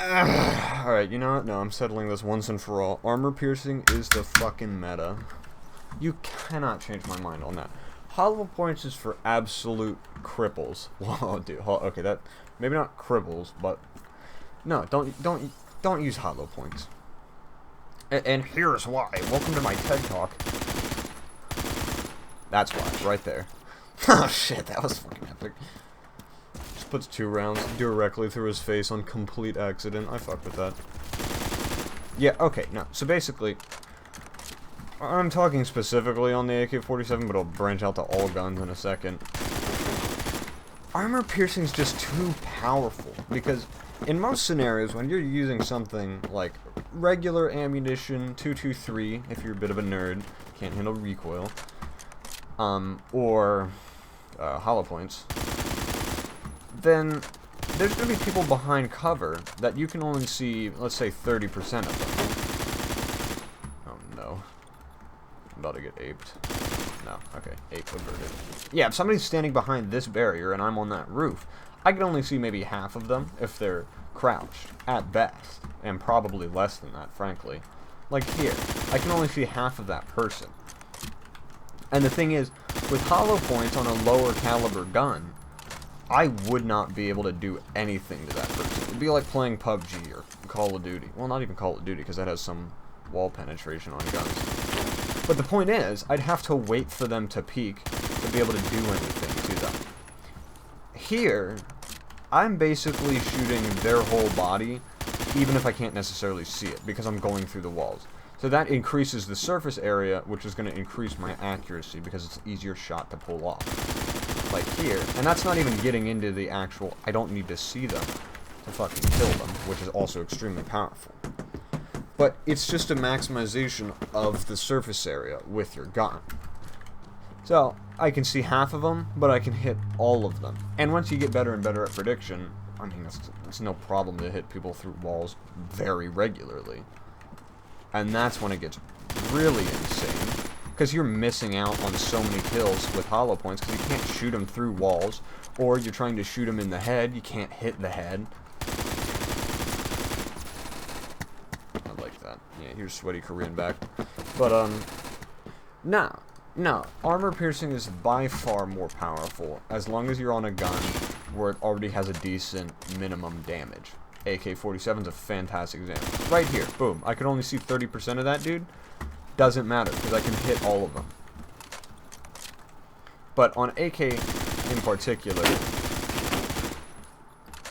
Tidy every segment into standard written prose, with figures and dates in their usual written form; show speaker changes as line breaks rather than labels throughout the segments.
Alright, you know what? No, I'm settling this once and for all. Armor piercing is the fucking meta. You cannot change my mind on that. Hollow points is for absolute cripples. Whoa, dude. Okay, that maybe not cripples, but no, don't use hollow points. And here's why. Welcome to my TED Talk. That's why, right there. Oh shit, that was fucking epic. Just puts 2 rounds directly through his face on complete accident. I fuck with that. Yeah, okay, no. So basically, I'm talking specifically on the AK-47, but I'll branch out to all guns in a second. Armor piercing is just too powerful, because in most scenarios, when you're using something like regular ammunition, 223, if you're a bit of a nerd, can't handle recoil, or hollow points, then there's going to be people behind cover that you can only see, let's say, 30% of them. Oh no. I'm about to get aped. No, okay, ape averted. Yeah, if somebody's standing behind this barrier and I'm on that roof, I can only see maybe half of them if they're crouched, at best, and probably less than that, frankly. Like here, I can only see half of that person. And the thing is, with hollow points on a lower caliber gun, I would not be able to do anything to that person. It would be like playing PUBG or Call of Duty. Well, not even Call of Duty, because that has some wall penetration on guns. But the point is, I'd have to wait for them to peek to be able to do anything to them. Here, I'm basically shooting their whole body, even if I can't necessarily see it, because I'm going through the walls. So that increases the surface area, which is going to increase my accuracy, because it's an easier shot to pull off. Like here, and that's not even getting into the actual, I don't need to see them to fucking kill them, which is also extremely powerful. But it's just a maximization of the surface area with your gun. So, I can see half of them, but I can hit all of them. And once you get better and better at prediction, I mean, it's no problem to hit people through walls very regularly. And that's when it gets really insane. Because you're missing out on so many kills with hollow points, because you can't shoot them through walls, or you're trying to shoot them in the head, you can't hit the head. I like that. Yeah, here's sweaty Korean back. But, no, armor piercing is by far more powerful, as long as you're on a gun where it already has a decent minimum damage. AK-47 is a fantastic example. Right here, boom, I could only see 30% of that dude. Doesn't matter, because I can hit all of them. But on AK in particular,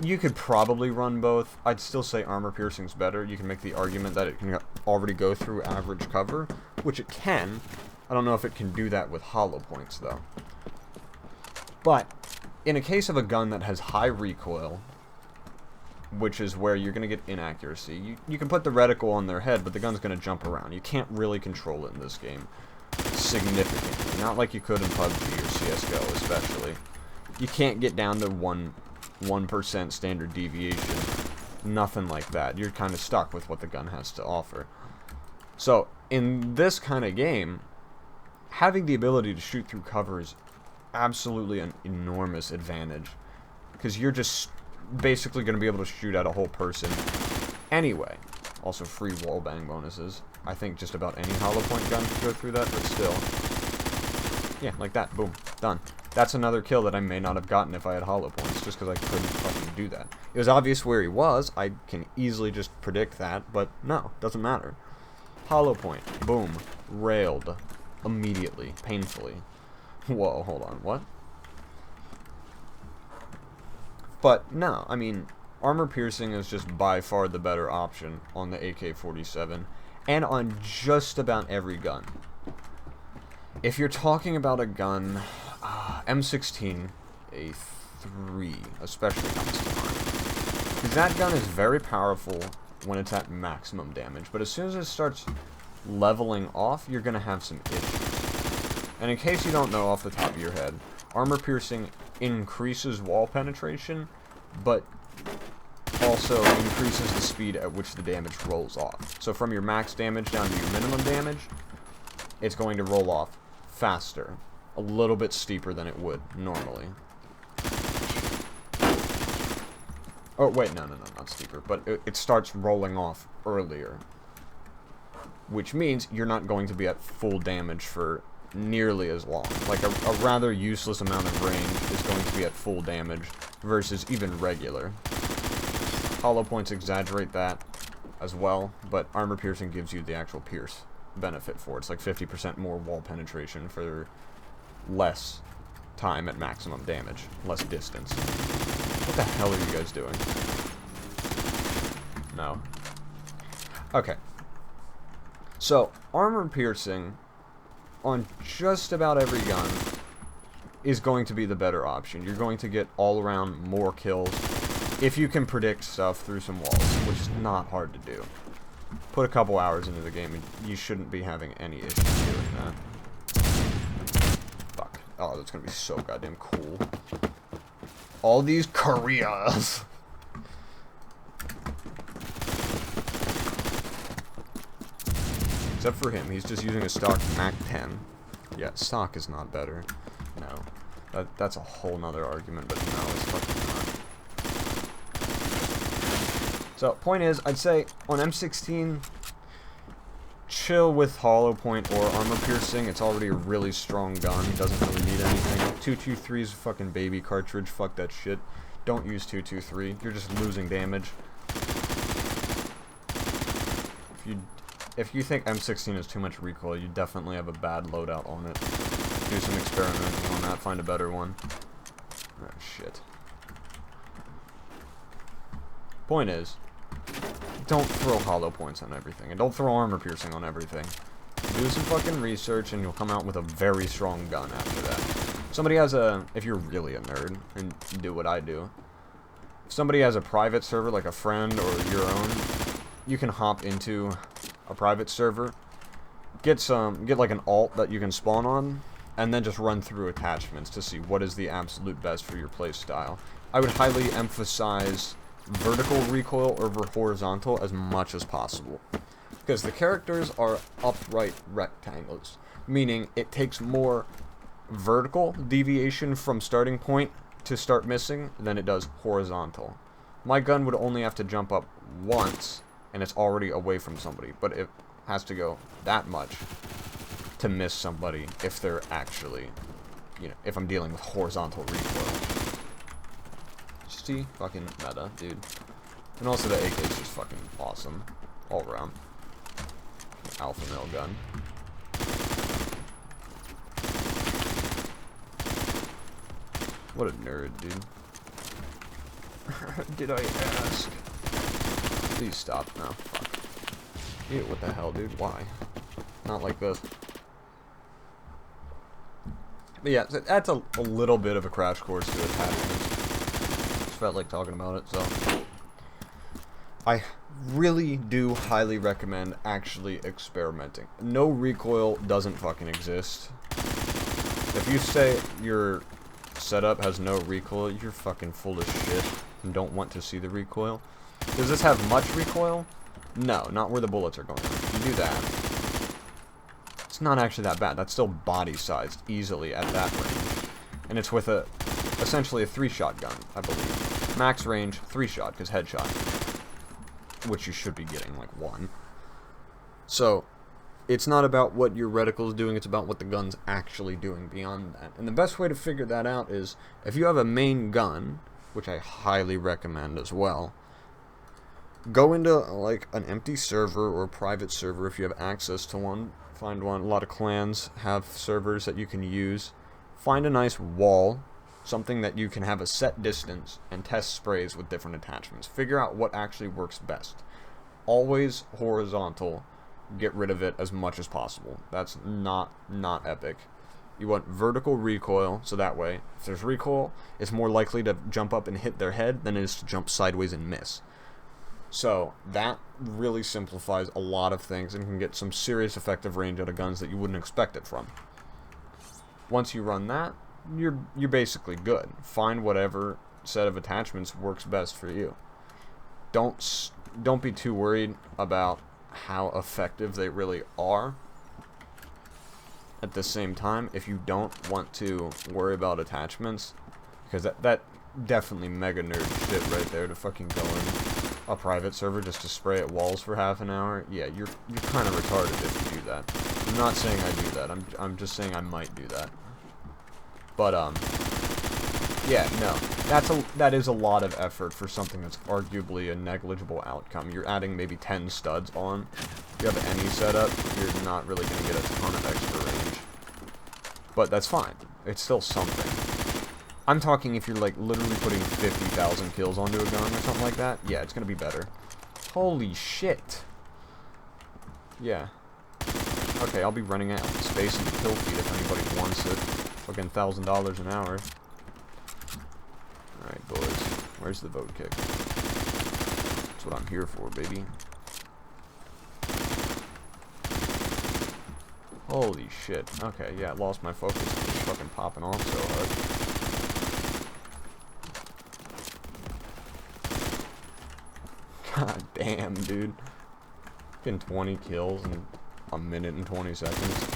you could probably run both. I'd still say armor piercing's better. You can make the argument that it can already go through average cover, which it can. I don't know if it can do that with hollow points, though. But in a case of a gun that has high recoil, which is where you're going to get inaccuracy. You can put the reticle on their head, but the gun's going to jump around. You can't really control it in this game significantly. Not like you could in PUBG or CSGO, especially. You can't get down to 1% standard deviation. Nothing like that. You're kind of stuck with what the gun has to offer. So, in this kind of game, having the ability to shoot through cover is absolutely an enormous advantage. Because you're just basically going to be able to shoot at a whole person anyway. Also free wallbang bonuses. I think just about any hollow point gun could go through that, but still. Yeah, like that. Boom. Done. That's another kill that I may not have gotten if I had hollow points, just because I couldn't fucking do that. It was obvious where he was. I can easily just predict that, but no, doesn't matter. Hollow point. Boom. Railed. Immediately. Painfully. Whoa, hold on. What? But, no, I mean, armor piercing is just by far the better option on the AK-47, and on just about every gun. If you're talking about a gun, M16A3 especially comes to mind. Because that gun is very powerful when it's at maximum damage, but as soon as it starts leveling off, you're going to have some issues. And in case you don't know off the top of your head, armor piercing increases wall penetration, but also increases the speed at which the damage rolls off. So from your max damage down to your minimum damage, it's going to roll off faster, a little bit steeper than it would normally. Oh, wait, no, not steeper. But it starts rolling off earlier. Which means you're not going to be at full damage for nearly as long. Like, a rather useless amount of range is going to be at full damage versus even regular. Hollow points exaggerate that as well, but armor piercing gives you the actual pierce benefit for it. It's like 50% more wall penetration for less time at maximum damage, less distance. What the hell are you guys doing? No. Okay. So, armor piercing on just about every gun is going to be the better option. You're going to get all around more kills if you can predict stuff through some walls, which is not hard to do. Put a couple hours into the game and you shouldn't be having any issues doing that. Fuck. Oh, that's gonna be so goddamn cool. All these Koreas. Except for him, he's just using a stock Mac 10. Yeah, stock is not better. No. That's a whole nother argument, but no, it's fucking not. So, point is, I'd say on M16, chill with hollow point or armor piercing. It's already a really strong gun. Doesn't really need anything. 223 is a fucking baby cartridge. Fuck that shit. Don't use 223. You're just losing damage. If you think M16 is too much recoil, you definitely have a bad loadout on it. Do some experimenting on that. Find a better one. Oh, shit. Point is, don't throw hollow points on everything, and don't throw armor piercing on everything. Do some fucking research, and you'll come out with a very strong gun after that. Somebody has a, if you're really a nerd, and do what I do, if somebody has a private server, like a friend or your own, you can hop into a private server, get like an alt that you can spawn on, and then just run through attachments to see what is the absolute best for your playstyle. I would highly emphasize vertical recoil over horizontal as much as possible, because the characters are upright rectangles, meaning it takes more vertical deviation from starting point to start missing than it does horizontal. My gun would only have to jump up once and it's already away from somebody, but it has to go that much to miss somebody if they're actually, you know, if I'm dealing with horizontal recoil. See? Fucking meta, dude. And also the AK is just fucking awesome. All around. Alpha male gun. What a nerd, dude. Did I ask? Please stop now. Fuck. Ew, what the hell, dude? Why? Not like this. But yeah, that's a little bit of a crash course to attachments. Just felt like talking about it, so. I really do highly recommend actually experimenting. No recoil doesn't fucking exist. If you say your setup has no recoil, you're fucking full of shit and don't want to see the recoil. Does this have much recoil? No, not where the bullets are going. If you do that, it's not actually that bad. That's still body-sized easily at that range. And it's with essentially a 3-shot gun, I believe. Max range, 3-shot, because headshot. Which you should be getting, like, 1. So, it's not about what your reticle is doing, it's about what the gun's actually doing beyond that. And the best way to figure that out is, if you have a main gun, which I highly recommend as well, go into, like, an empty server or a private server if you have access to one. Find one. A lot of clans have servers that you can use. Find a nice wall, something that you can have a set distance, and test sprays with different attachments. Figure out what actually works best. Always horizontal. Get rid of it as much as possible. That's not epic. You want vertical recoil, so that way, if there's recoil, it's more likely to jump up and hit their head than it is to jump sideways and miss. So, that really simplifies a lot of things and can get some serious effective range out of guns that you wouldn't expect it from. Once you run that, you're basically good. Find whatever set of attachments works best for you. Don't be too worried about how effective they really are. At the same time, if you don't want to worry about attachments, because that definitely mega nerd shit right there to fucking go in a private server just to spray at walls for half an hour. Yeah, you're kind of retarded if you do that. I'm not saying I do that. I'm just saying I might do that. But yeah, no. That is a lot of effort for something that's arguably a negligible outcome. You're adding maybe 10 studs on. If you have any setup, you're not really going to get a ton of extra range. But that's fine. It's still something. I'm talking if you're, like, literally putting 50,000 kills onto a gun or something like that. Yeah, it's gonna be better. Holy shit. Yeah. Okay, I'll be running out of space in the kill feed if anybody wants it. Fucking $1,000 an hour. Alright, boys. Where's the vote kick? That's what I'm here for, baby. Holy shit. Okay, yeah, lost my focus. It's fucking popping off so hard. God damn, dude. Getting 20 kills in a minute and 20 seconds.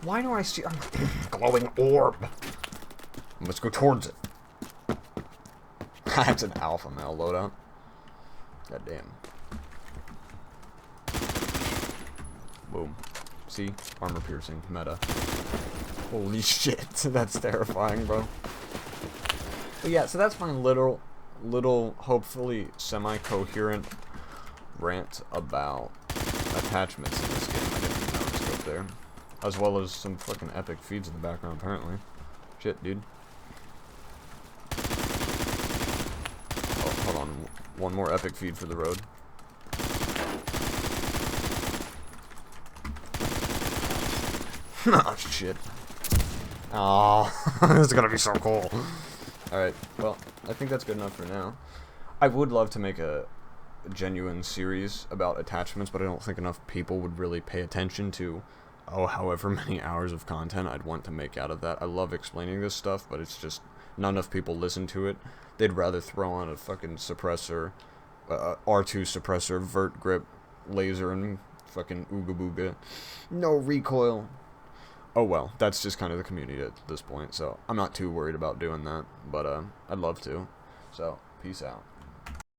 Why do I see a glowing orb? Let's go towards it. That's an alpha male loadout. God damn. Boom. See? Armor piercing. Meta. Holy shit. That's terrifying, bro. But yeah, so that's my little, hopefully semi-coherent rant about attachments in this game. I didn't even know the scope there. As well as some fucking epic feeds in the background, apparently. Shit, dude. Oh, hold on. One more epic feed for the road. Oh, shit. Oh, this is gonna be so cool. Alright, well, I think that's good enough for now. I would love to make a genuine series about attachments, but I don't think enough people would really pay attention to, however many hours of content I'd want to make out of that. I love explaining this stuff, but it's just not enough people listen to it. They'd rather throw on a fucking suppressor, R2 suppressor, vert grip, laser, and fucking ooga booga. No recoil. Oh well, that's just kind of the community at this point, so I'm not too worried about doing that, but I'd love to. So, peace out.